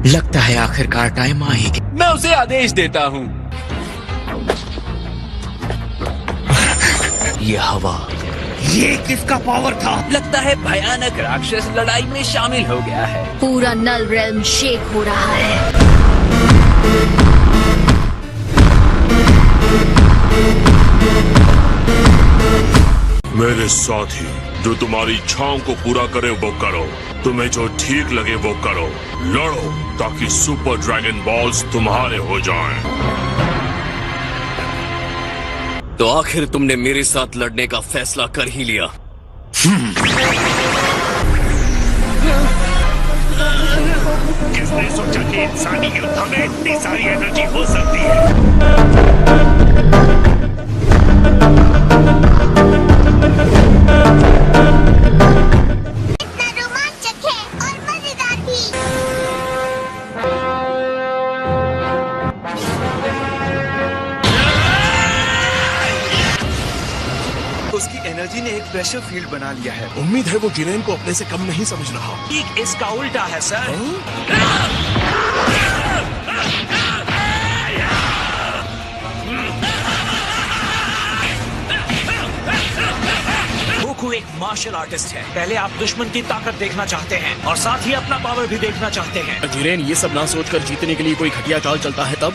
लगता है आखिरकार टाइम आ ही गया। मैं उसे आदेश देता हूँ। ये हवा, ये किसका पावर था? लगता है भयानक राक्षस लड़ाई में शामिल हो गया है। पूरा नल रेल्म शेक हो रहा है। मेरे साथी, जो तुम्हारी इच्छाओं को पूरा करे वो करो, तुम्हें जो ठीक लगे वो करो। लड़ो ताकि सुपर ड्रैगन बॉल्स तुम्हारे हो जाएं। तो आखिर तुमने मेरे साथ लड़ने का फैसला कर ही लिया। किसने सोचा कि इंसानी युद्ध में इतनी सारी एनर्जी हो सकती है? इतना रोमांचक है और मजेदार भी। उसकी एनर्जी ने एक प्रेशर फील्ड बना लिया है। उम्मीद है वो जिरेन को अपने से कम नहीं समझ रहा। ठीक इसका उल्टा है सर। गोकू एक मार्शल आर्टिस्ट है। पहले आप दुश्मन की ताकत देखना चाहते हैं और साथ ही अपना पावर भी देखना चाहते हैं। जिरेन ये सब ना सोचकर जीतने के लिए कोई घटिया चाल चलता है तब।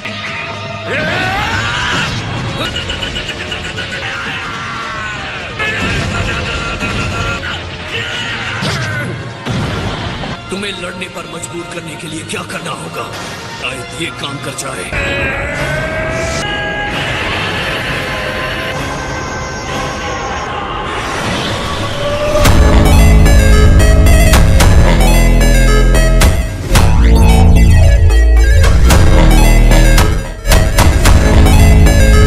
तुम्हें लड़ने पर मजबूर करने के लिए क्या करना होगा? शायद ये काम कर जाए।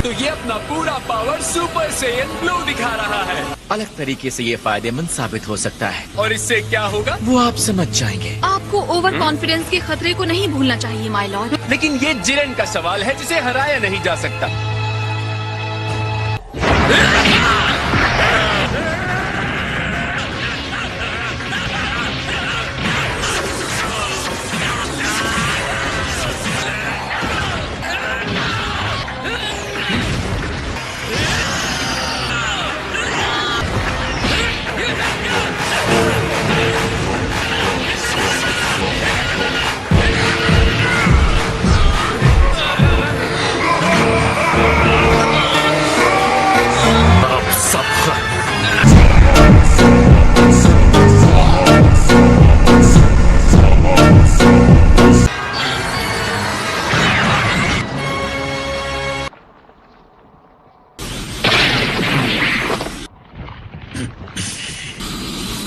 तो ये अपना पूरा पावर सुपर सैयन ब्लू दिखा रहा है। अलग तरीके से ये फायदेमंद साबित हो सकता है। और इससे क्या होगा? वो आप समझ जाएंगे। आपको ओवर कॉन्फिडेंस के खतरे को नहीं भूलना चाहिए माय लॉर्ड। लेकिन ये जिरेन का सवाल है जिसे हराया नहीं जा सकता।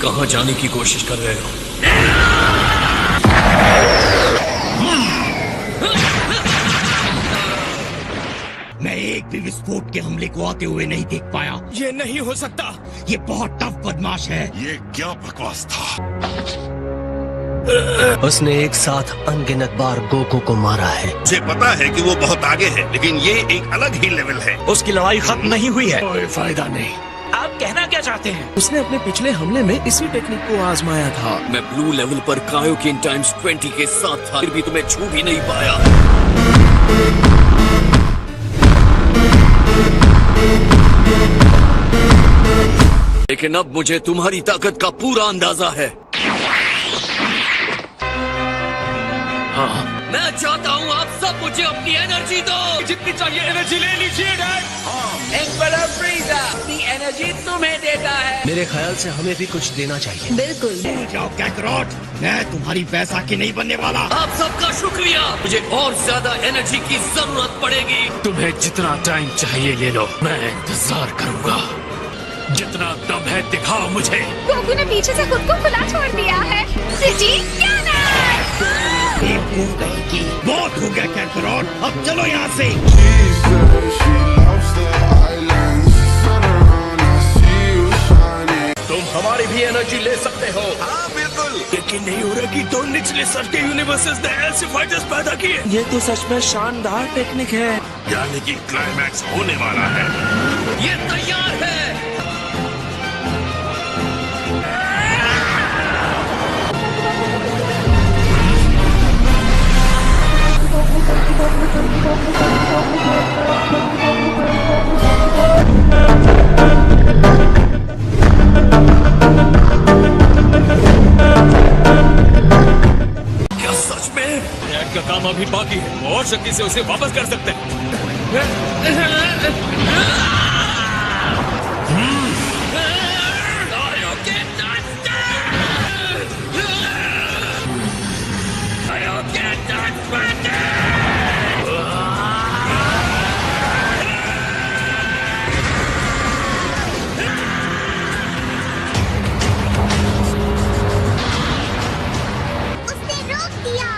कहाँ जाने की कोशिश कर रहे हो? मैं एक भी विस्फोट के हमले को आते हुए नहीं देख पाया। ये नहीं हो सकता। ये बहुत टफ बदमाश है। ये क्या बकवास था? उसने एक साथ अनगिनत बार गोकू को मारा है। मुझे पता है कि वो बहुत आगे है, लेकिन ये एक अलग ही लेवल है। उसकी लड़ाई खत्म नहीं हुई है। कोई फायदा नहीं। आप कहना क्या चाहते हैं? उसने अपने पिछले हमले में इसी टेक्निक को आजमाया था। मैं ब्लू लेवल पर कायोकिन टाइम्स 20 के साथ था, फिर भी तुम्हें छू भी नहीं पाया। लेकिन अब मुझे तुम्हारी ताकत का पूरा अंदाजा है। हाँ, मैं चाहता हूँ आप सब मुझे अपनी एनर्जी दो। जितनी चाहिए एनर्जी ले लीजिए डैड। एम्परर फ्रीजा अपनी एनर्जी तुम्हें देता है। मेरे ख्याल से हमें भी कुछ देना चाहिए। बिल्कुल। जाओ कैकरॉट, मैं तुम्हारी बैसाखी नहीं बनने वाला। आप सबका शुक्रिया। मुझे और ज्यादा एनर्जी की जरूरत पड़ेगी। तुम्हें जितना टाइम चाहिए ले लो, मैं इंतजार करूंगा। जितना दम है दिखाओ मुझे। गोकू ने पीछे से खुद को खुला छोड़ दिया है। सिटी क्या बहुत हो गया कैकरॉट, अब चलो यहाँ से। तुम हमारी भी एनर्जी ले सकते हो। हाँ बिल्कुल। लेकिन नहीं हो रहा कि दो निचले स्तर के यूनिवर्सेस ने ऐसे फाइटर्स पैदा किए। ये तो सच में शानदार टेक्निक है। यानी कि क्लाइमैक्स होने वाला है। ये तैयार है। अभी बाकी है, और शक्ति से उसे वापस कर सकते हैं। उसने रोक दिया।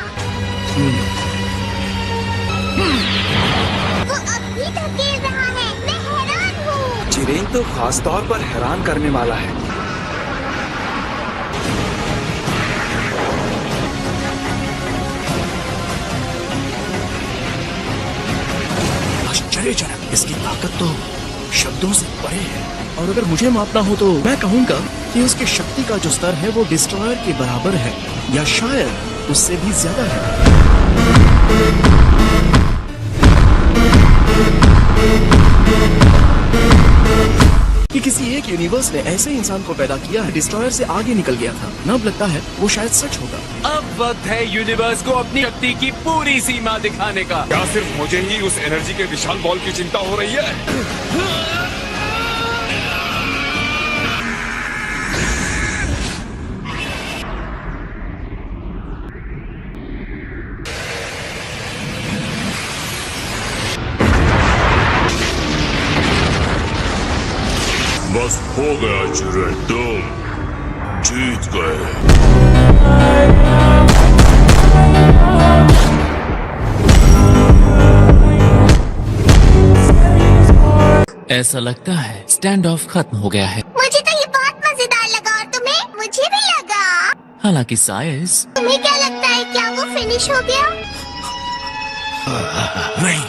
वो अब भी धकेल रहा है। मैं हैरान हूँ। जिरेन तो खास तौर पर हैरान करने वाला है। आश्चर्यजनक, इसकी ताकत तो शब्दों से परे है। और अगर मुझे मापना हो तो मैं कहूँगा कि उसकी शक्ति का जो स्तर है वो डिस्ट्रॉयर के बराबर है, या शायद उससे भी ज्यादा है। कि किसी एक यूनिवर्स ने ऐसे इंसान को पैदा किया है, डिस्ट्रॉयर से आगे निकल गया था। न अब लगता है वो शायद सच होगा। अब वक्त है यूनिवर्स को अपनी शक्ति की पूरी सीमा दिखाने का। क्या सिर्फ मुझे ही उस एनर्जी के विशाल बॉल की चिंता हो रही है? बस हो गया जिरेन, तुम जीत गए। ऐसा लगता है स्टैंड ऑफ खत्म हो गया है। मुझे तो ये बहुत मजेदार लगा। और तुम्हें? मुझे भी लगा। हालांकि साइज, तुम्हें क्या लगता है, क्या वो फिनिश हो गया? नहीं,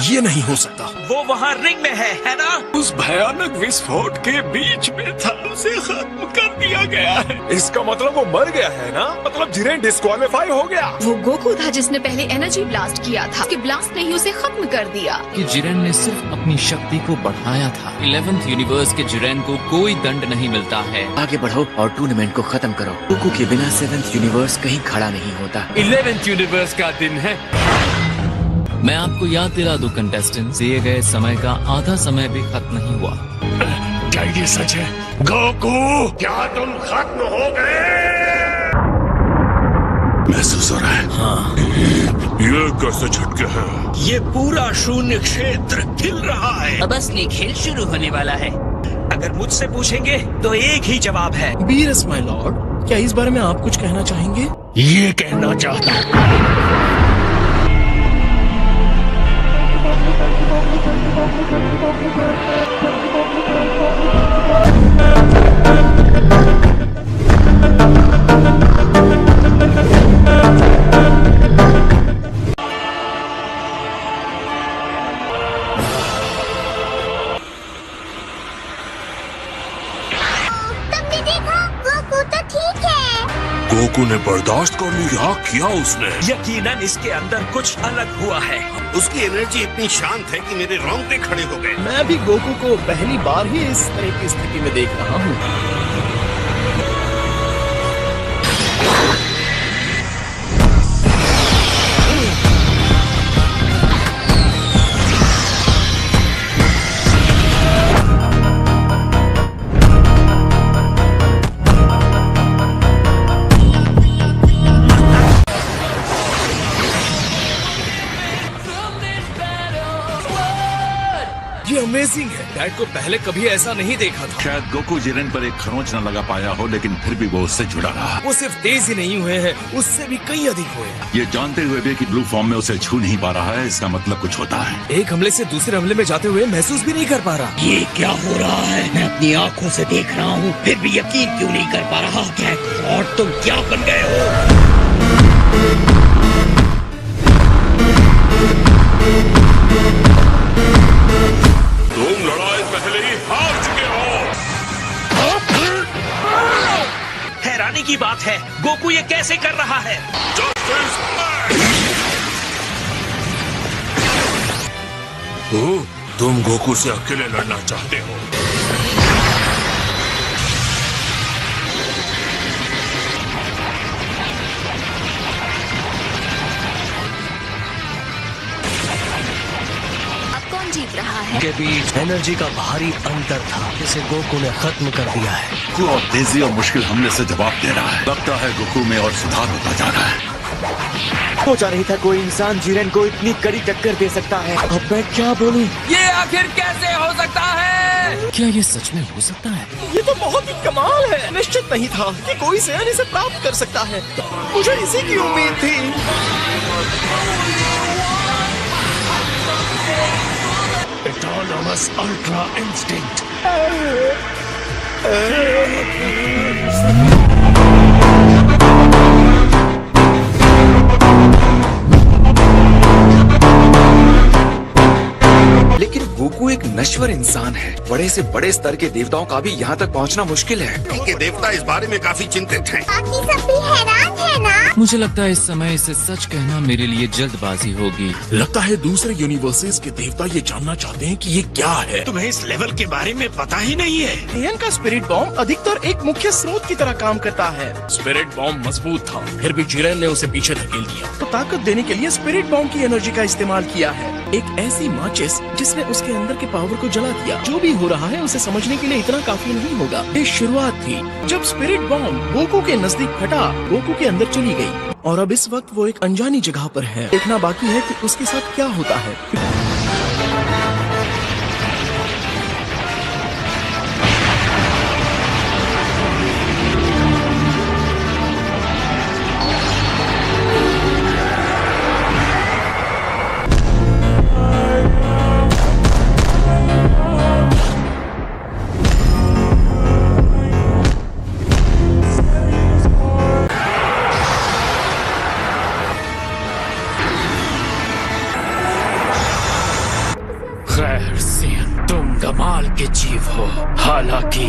ये नहीं हो सकता। वो वहाँ रिंग में है ना? उस भयानक विस्फोट के बीच में था, उसे खत्म कर दिया गया है। इसका मतलब वो मर गया है ना? मतलब जिरेन डिस्क्वालीफाई हो गया। वो गोकू था जिसने पहले एनर्जी ब्लास्ट किया था। उसके ब्लास्ट ने ही उसे खत्म कर दिया। कि जिरेन ने सिर्फ अपनी शक्ति को बढ़ाया था। 11th यूनिवर्स के जिरेन को कोई दंड नहीं मिलता है। आगे बढ़ो और टूर्नामेंट को खत्म करो। गोकू के बिना 7th यूनिवर्स कहीं खड़ा नहीं होता। 11th यूनिवर्स का दिन है। मैं आपको याद दिला दूं कंटेस्टेंट, दिए गए समय का आधा समय भी खत्म नहीं हुआ। क्या ये सच है? गोकू, क्या तुम खत्म हो गए? महसूस हो रहा है? हाँ। ये कैसे झटके हैं? ये पूरा शून्य क्षेत्र हिल रहा है। अब असली खेल शुरू होने वाला है। अगर मुझसे पूछेंगे तो एक ही जवाब है। बीरस माय लॉर्ड, क्या इस बारे में आप कुछ कहना चाहेंगे? ये कहना चाहता हूँ। तुमने देखा? गोकू तो ठीक है। गोकू ने बर्दाश्त कर लिया। किया उसने? यकीनन इसके अंदर कुछ अलग हुआ है। उसकी एनर्जी इतनी शांत है कि मेरे रोंगटे खड़े हो गए। मैं भी गोकू को पहली बार ही इस तरह की स्थिति में देख रहा हूँ। ये अमेजिंग है। डैड को पहले कभी ऐसा नहीं देखा था। शायद गोकू जिरेन पर एक खरोंच न लगा पाया हो, लेकिन फिर भी वो उससे जुड़ा रहा। वो सिर्फ तेज ही नहीं हुए हैं, उससे भी कई अधिक हुए हैं। ये जानते हुए भी कि ब्लू फॉर्म में उसे छू नहीं पा रहा है, इसका मतलब कुछ होता है। एक हमले से दूसरे हमले में जाते हुए महसूस भी नहीं कर पा रहा। ये क्या हो रहा है? मैं अपनी आंखों से देख रहा हूँ, फिर भी यकीन क्यों नहीं कर पा रहा? और तुम क्या बन गए हो? तुम लड़ाई पहले ही हार चुके हो। हैरानी की बात है, गोकू ये कैसे कर रहा है? तुम गोकू से अकेले लड़ना चाहते हो? के बीच एनर्जी का भारी अंतर था, जिसे गोकू ने खत्म कर दिया है। गोकू और तेजी और मुश्किल हमले से जवाब दे रहा है। लगता है गोकू में और सुधार होता जा रहा है। सोचा नहीं था कोई इंसान जिरेन को इतनी कड़ी टक्कर दे सकता है। अब मैं क्या बोलूं? ये आखिर कैसे हो सकता है? क्या ये सच में हो सकता है? ये तो बहुत ही कमाल है। निश्चित नहीं था कि कोई सैन इसे प्राप्त कर सकता है। मुझे इसी की उम्मीद थी। Autonomous Ultra Instinct. लेकिन गोकू एक नश्वर इंसान है। बड़े से बड़े स्तर के देवताओं का भी यहाँ तक पहुँचना मुश्किल है। के देवता इस बारे में काफी चिंतित हैं। बाकी सब भी हैरान है ना? मुझे लगता है इस समय इसे सच कहना मेरे लिए जल्दबाजी होगी। लगता है दूसरे यूनिवर्सेस के देवता ये जानना चाहते हैं कि ये क्या है। तुम्हें इस लेवल के बारे में पता ही नहीं है। एन का स्पिरिट बॉम्ब अधिकतर एक मुख्य स्रोत की तरह काम करता है। स्पिरिट बॉम्ब मजबूत था, फिर भी जिरेन ने उसे पीछे धकेल दिया। तो ताकत देने के लिए स्पिरिट बॉम्ब की एनर्जी का इस्तेमाल किया है। एक ऐसी माचिस जिसने उसके अंदर के पावर को जला दिया। जो भी हो रहा है उसे समझने के लिए इतना काफी नहीं होगा। ये शुरुआत थी जब स्पिरिट बॉम्ब गोकू के नजदीक फटा, गोकू के अंदर चली गई और अब इस वक्त वो एक अनजानी जगह पर है। देखना बाकी है कि उसके साथ क्या होता है। खैर सिंह, तुम कमाल के जीव हो। हालांकि